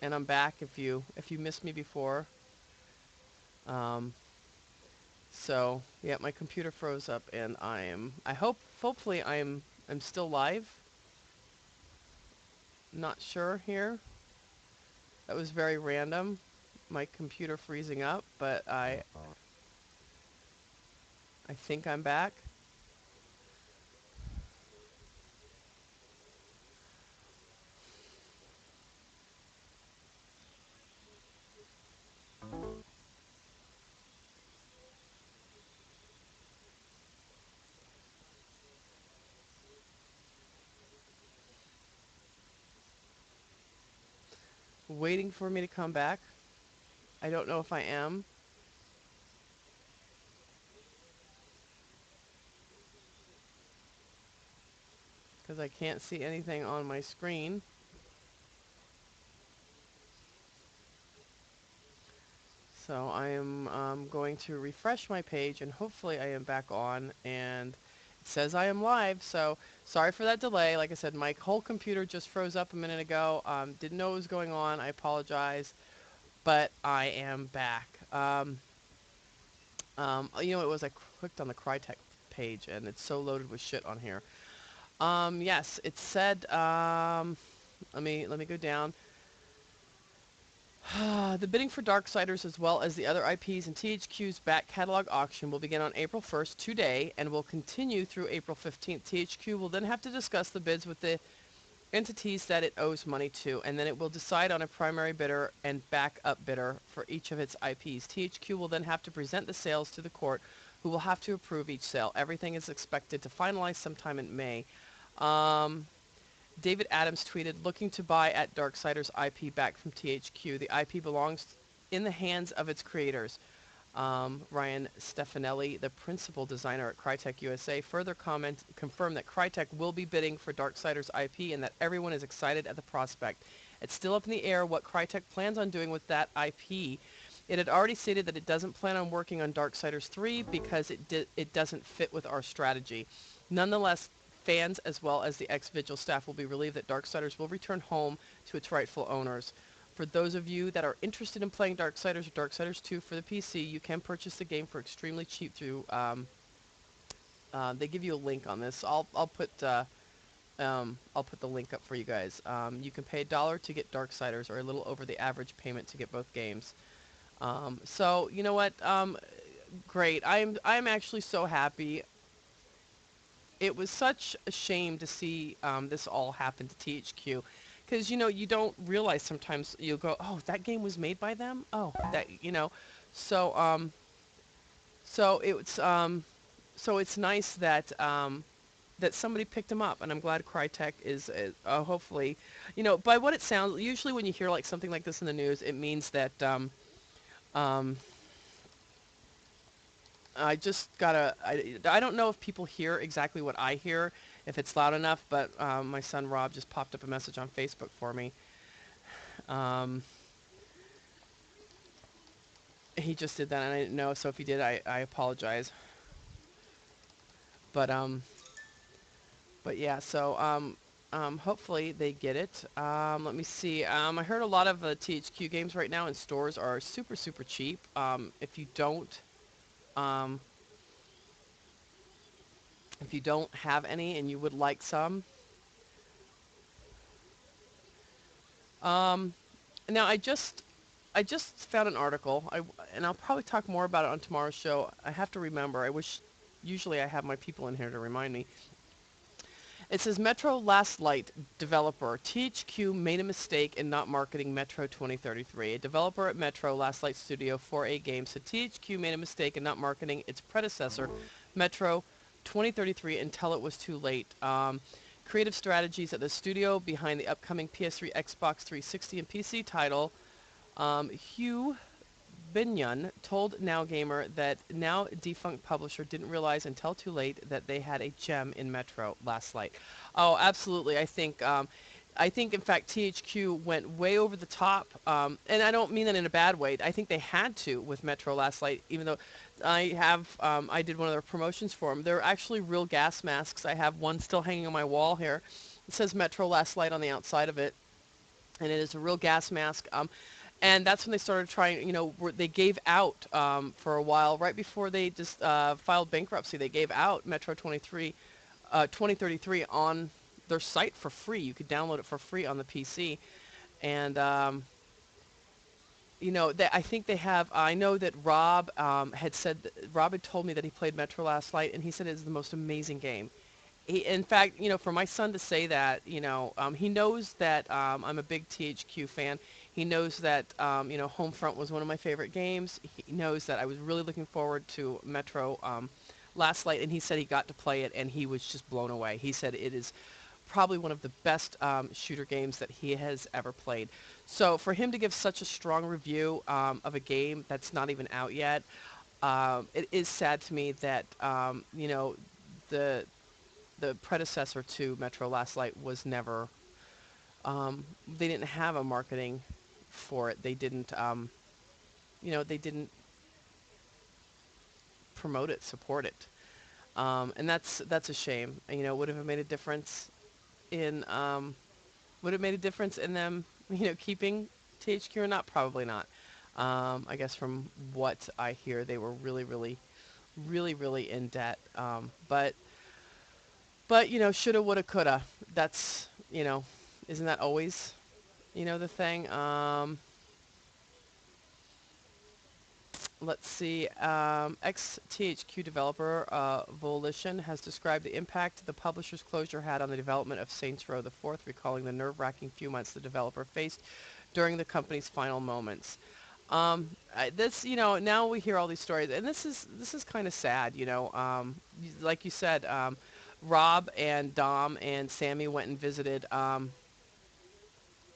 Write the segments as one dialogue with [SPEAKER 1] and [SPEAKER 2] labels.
[SPEAKER 1] and I'm back if you missed me before. Um, so yeah, my computer froze up, and hopefully I'm still live. Not sure here. That was very random. My computer freezing up, but I think I'm back. Waiting for me to come back. I don't know if I am, because I can't see anything on my screen. So I am going to refresh my page, and hopefully I am back on, and it says I am live. So sorry for that delay. Like I said, my whole computer just froze up a minute ago. Didn't know what was going on. I apologize, but I am back. It was I clicked on the Crytek page, and it's so loaded with shit on here. Yes, it said. Let me go down. The bidding for Darksiders, as well as the other IPs in THQ's back catalog auction, will begin on April 1st, today, and will continue through April 15th. THQ will then have to discuss the bids with the entities that it owes money to, and then it will decide on a primary bidder and backup bidder for each of its IPs. THQ will then have to present the sales to the court, who will have to approve each sale. Everything is expected to finalize sometime in May. David Adams tweeted, looking to buy at Darksiders IP back from THQ. The IP belongs in the hands of its creators. Ryan Stefanelli, the principal designer at Crytek USA, further confirmed that Crytek will be bidding for Darksiders IP and that everyone is excited at the prospect. It's still up in the air what Crytek plans on doing with that IP. It had already stated that it doesn't plan on working on Darksiders 3 because it doesn't fit with our strategy. Nonetheless, fans as well as the ex-Vigil staff will be relieved that Darksiders will return home to its rightful owners. For those of you that are interested in playing Darksiders or Darksiders 2 for the PC, you can purchase the game for extremely cheap through, they give you a link on this. I'll put the link up for you guys. You can pay $1 to get Darksiders, or a little over the average payment to get both games. So you know what? Great. I'm actually so happy. It was such a shame to see this all happen to THQ, because you don't realize sometimes. You'll go, oh, that game was made by them. Oh, so so it's nice that that somebody picked them up, and I'm glad Crytek is hopefully, by what it sounds. Usually when you hear like something like this in the news, it means that um, I just gotta, I don't know if people hear exactly what I hear, if it's loud enough, but my son Rob just popped up a message on Facebook for me. He just did that, and I didn't know, so if he did, I apologize. But, but yeah, so, hopefully they get it. Let me see. I heard a lot of the THQ games right now in stores are super, super cheap. Um, if you don't have any and you would like some, um, now I just found an article, and I'll probably talk more about it on tomorrow's show. I have to remember. Usually I have my people in here to remind me. It says Metro Last Light developer THQ made a mistake in not marketing Metro 2033. A developer at Metro Last Light Studio 4A Games said THQ made a mistake in not marketing its predecessor, Metro 2033, until it was too late. Creative strategies at the studio behind the upcoming PS3, Xbox 360, and PC title, Hugh Binyon told NowGamer that now defunct publisher didn't realize until too late that they had a gem in Metro Last Light. Oh, absolutely. I think in fact THQ went way over the top, and I don't mean that in a bad way. I think they had to with Metro Last Light, even though I did one of their promotions for them. They're actually real gas masks. I have one still hanging on my wall here. It says Metro Last Light on the outside of it. and it is a real gas mask. And that's when they started trying, they gave out for a while, right before they just filed bankruptcy. They gave out Metro 2033 on their site for free. You could download it for free on the PC. And, I think they have, I know that Rob Rob had told me that he played Metro last night, and he said it's the most amazing game. In fact, for my son to say that, he knows that I'm a big THQ fan. He knows that, Homefront was one of my favorite games. He knows that I was really looking forward to Metro last night, and he said he got to play it, and he was just blown away. He said it is probably one of the best shooter games that he has ever played. So for him to give such a strong review of a game that's not even out yet, it is sad to me that, the predecessor to Metro Last Light was never, they didn't have a marketing for it. They didn't, they didn't promote it, support it. And that's a shame. Would have made a difference in, would it made a difference in them, keeping THQ or not? Probably not. I guess from what I hear, they were really, really, really, really in debt. But shoulda, woulda, coulda. That's, isn't that always, the thing? Let's see. Ex-THQ developer Volition has described the impact the publisher's closure had on the development of Saints Row the Fourth, recalling the nerve-wracking few months the developer faced during the company's final moments. Now we hear all these stories, and this is kind of sad. Like you said, Rob and Dom and Sammy went and visited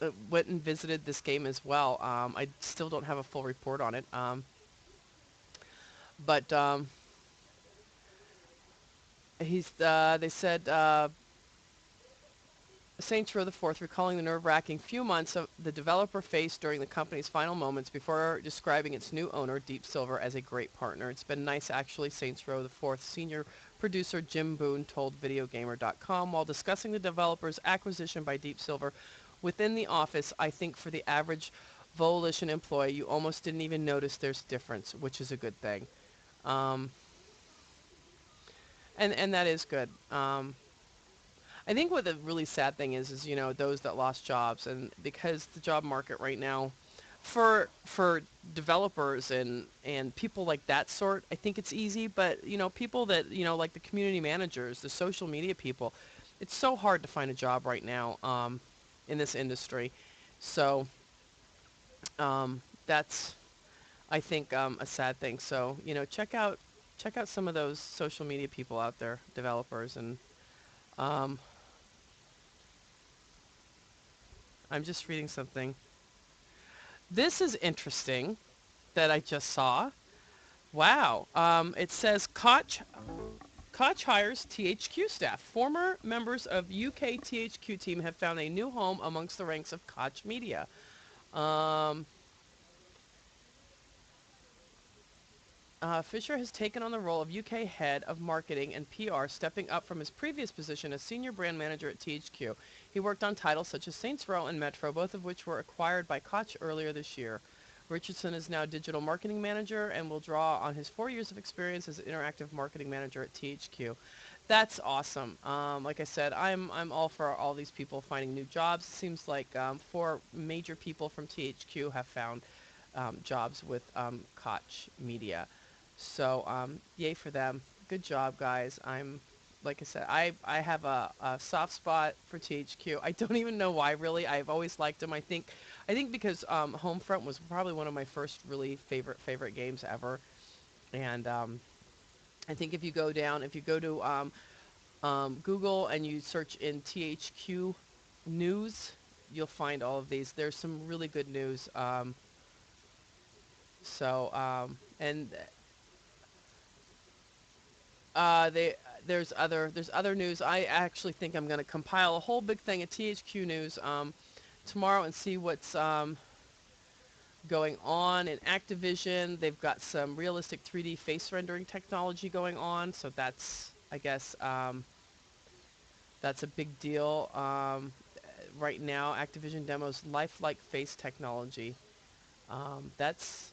[SPEAKER 1] this game as well. I still don't have a full report on it. But they said Saints Row the Fourth, recalling the nerve-wracking few months of the developer faced during the company's final moments before describing its new owner, Deep Silver, as a great partner. It's been nice, actually, Saints Row the Fourth senior producer Jim Boone told VideoGamer.com while discussing the developer's acquisition by Deep Silver. Within the office, I think for the average Volition employee, you almost didn't even notice there's difference, which is a good thing. Um, and that is good. I think what the really sad thing is those that lost jobs, and because the job market right now, for developers and people like that sort, I think it's easy. But people that like the community managers, the social media people, it's so hard to find a job right now in this industry. So that's I think a sad thing. So check out some of those social media people out there, developers, and um, I'm just reading something. This is interesting that I just saw. Wow. It says Koch hires THQ staff. Former members of UK THQ team have found a new home amongst the ranks of Koch Media. Um, Fisher has taken on the role of UK head of marketing and PR, stepping up from his previous position as senior brand manager at THQ. He worked on titles such as Saints Row and Metro, both of which were acquired by Koch earlier this year. Richardson is now digital marketing manager and will draw on his 4 years of experience as interactive marketing manager at THQ. That's awesome. Like I said, I'm all for all these people finding new jobs. It seems like 4 major people from THQ have found jobs with Koch Media. So, yay for them. Good job, guys. Like I said, I have a soft spot for THQ. I don't even know why, really. I've always liked them. I think because Homefront was probably one of my first really favorite games ever. And I think if you go to Google and you search in THQ news, you'll find all of these. There's some really good news. And they there's other news. I actually think I'm going to compile a whole big thing of THQ news tomorrow and see what's going on in Activision. They've got some realistic 3D face rendering technology going on, so that's I guess that's a big deal. right now. Activision demos lifelike face technology. That's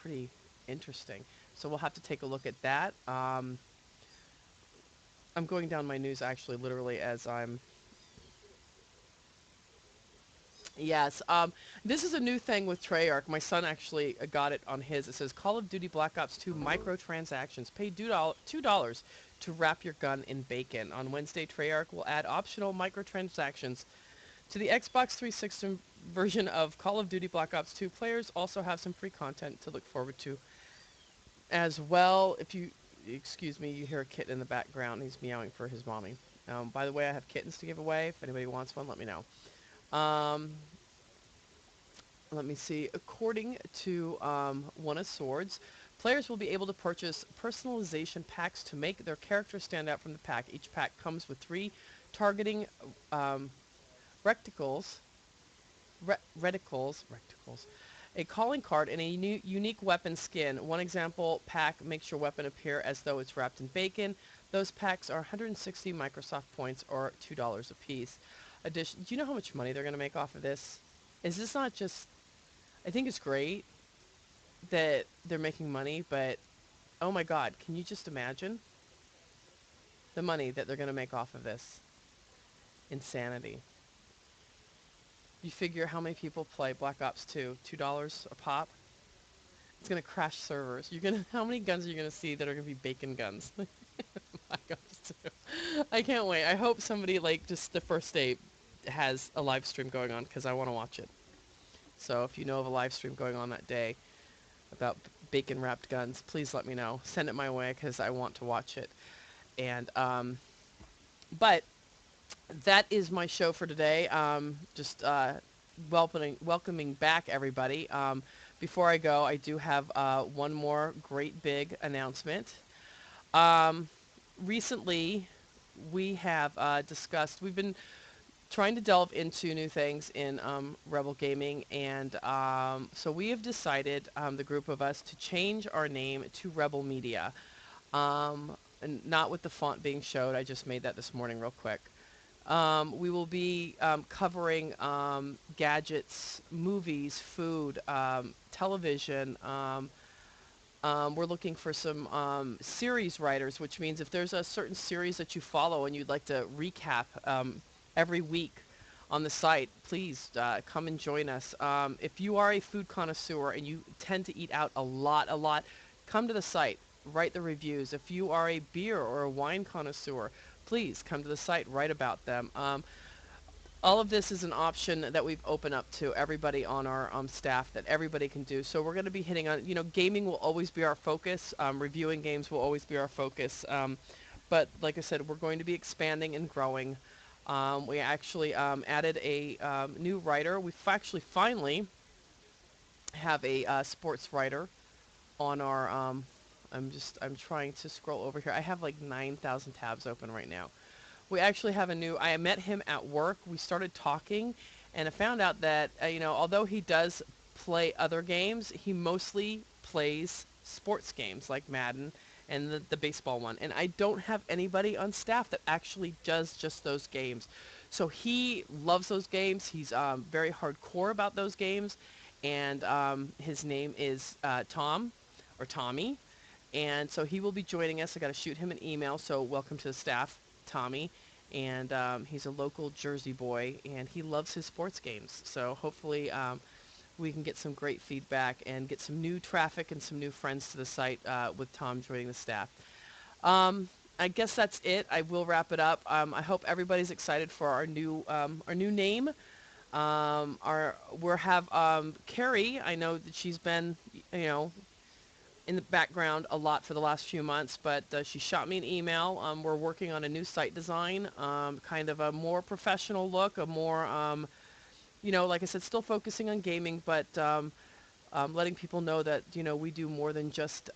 [SPEAKER 1] pretty interesting. So we'll have to take a look at that. I'm going down my news actually, literally as I'm. Yes. This is a new thing with Treyarch. My son actually got it on his. It says Call of Duty Black Ops 2 microtransactions. Pay $2 to wrap your gun in bacon. On Wednesday, Treyarch will add optional microtransactions to the Xbox 360 version of Call of Duty Black Ops 2. Players also have some free content to look forward to as well. If you excuse me, you hear a kitten in the background. He's meowing for his mommy. By the way, I have kittens to give away. If anybody wants one, let me know. Um, Let me see. According to One of Swords, players will be able to purchase personalization packs to make their character stand out from the pack. Each pack comes with 3 targeting um, reticles, reticles, a calling card, and a unique weapon skin. One example pack makes your weapon appear as though it's wrapped in bacon. Those packs are 160 Microsoft points, or $2 a piece. Do you know how much money they're going to make off of this? Is this not just... I think it's great that they're making money, but oh my God, can you just imagine the money that they're going to make off of this? Insanity. You figure how many people play Black Ops 2? $2 a pop? It's going to crash servers. How many guns are you going to see that are going to be bacon guns? Black Ops 2. I can't wait. I hope somebody, like, just the first day has a live stream going on, because I want to watch it. So if you know of a live stream going on that day about bacon wrapped guns, please let me know. Send it my way, because I want to watch it. And but that is my show for today. Just welcoming back everybody. Before I go, I do have one more great big announcement. Recently, we have discussed. We've been trying to delve into new things in Rebel Gaming, and so we have decided, the group of us, to change our name to Rebel Media. And not with the font being showed. I just made that this morning real quick. We will be covering gadgets, movies, food, television. We're looking for some series writers, which means if there's a certain series that you follow and you'd like to recap every week on the site, please come and join us. If you are a food connoisseur and you tend to eat out a lot, come to the site, write the reviews. If you are a beer or a wine connoisseur, please come to the site, write about them. All of this is an option that we've opened up to everybody on our staff, that everybody can do. So we're going to be hitting on, gaming will always be our focus. Reviewing games will always be our focus. But like I said, we're going to be expanding and growing. We actually added a new writer. We've actually finally have a sports writer on our... I'm trying to scroll over here. I have like 9,000 tabs open right now. We actually have a new... I met him at work. We started talking, and I found out that, although he does play other games, he mostly plays sports games like Madden and the baseball one. And I don't have anybody on staff that actually does just those games. So he loves those games. He's very hardcore about those games. And his name is Tom, or Tommy. And so he will be joining us. I got to shoot him an email. So welcome to the staff, Tommy. And he's a local Jersey boy, and he loves his sports games. So hopefully we can get some great feedback and get some new traffic and some new friends to the site with Tom joining the staff. I guess that's it. I will wrap it up. I hope everybody's excited for our new name. We'll have Carrie. I know that she's been, in the background a lot for the last few months, but she shot me an email. We're working on a new site design, kind of a more professional look, a more, like I said, still focusing on gaming, but letting people know that, we do more than just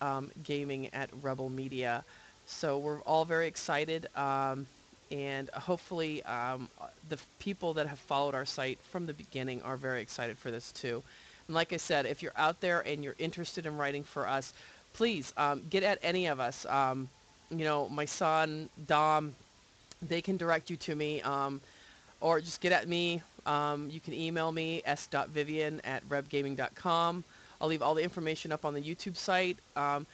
[SPEAKER 1] gaming at Rebel Media. So we're all very excited, and hopefully the people that have followed our site from the beginning are very excited for this too. And like I said, if you're out there and you're interested in writing for us, please get at any of us. My son, Dom, they can direct you to me. or just get at me. You can email me, s.vivian@rebgaming.com. I'll leave all the information up on the YouTube site. And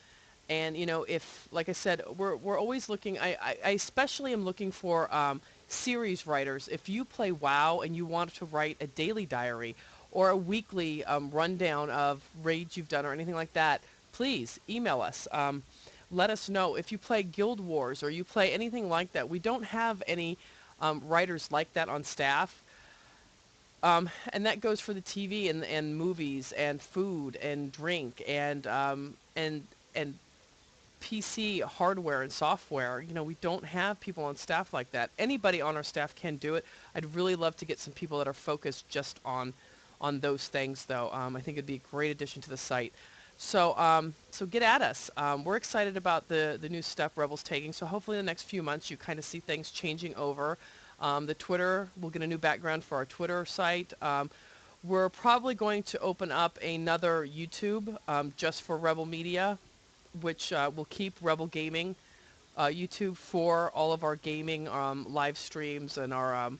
[SPEAKER 1] if, like I said, we're always looking. I especially am looking for series writers. If you play WoW and you want to write a daily diary or a weekly rundown of raids you've done or anything like that, please email us. Let us know if you play Guild Wars or you play anything like that. We don't have any writers like that on staff. And that goes for the TV and movies and food and drink and PC hardware and software. We don't have people on staff like that. Anybody on our staff can do it. I'd really love to get some people that are focused just on those things, though. I think it'd be a great addition to the site. So get at us. We're excited about the new step Rebel's taking. So hopefully in the next few months you kind of see things changing over. The Twitter, we'll get a new background for our Twitter site. We're probably going to open up another YouTube just for Rebel Media, which will keep Rebel Gaming YouTube for all of our gaming live streams and our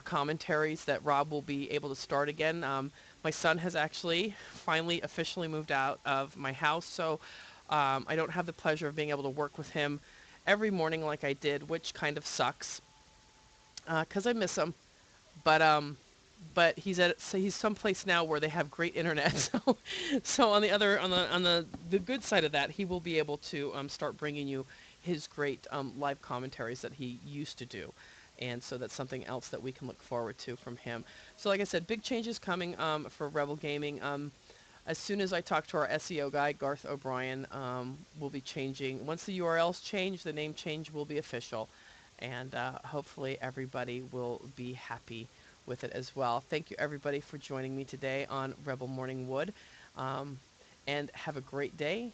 [SPEAKER 1] commentaries that Rob will be able to start again. My son has actually finally officially moved out of my house, so I don't have the pleasure of being able to work with him every morning like I did, which kind of sucks because I miss him. But he's someplace now where they have great internet. So on the good side of that, he will be able to start bringing you his great live commentaries that he used to do, and so that's something else that we can look forward to from him. So like I said, big changes coming for Rebel Gaming. As soon as I talk to our SEO guy, Garth O'Brien, we'll be changing. Once the URLs change, the name change will be official, and hopefully everybody will be happy with it as well. Thank you everybody for joining me today on Rebel Morning Wood, and have a great day.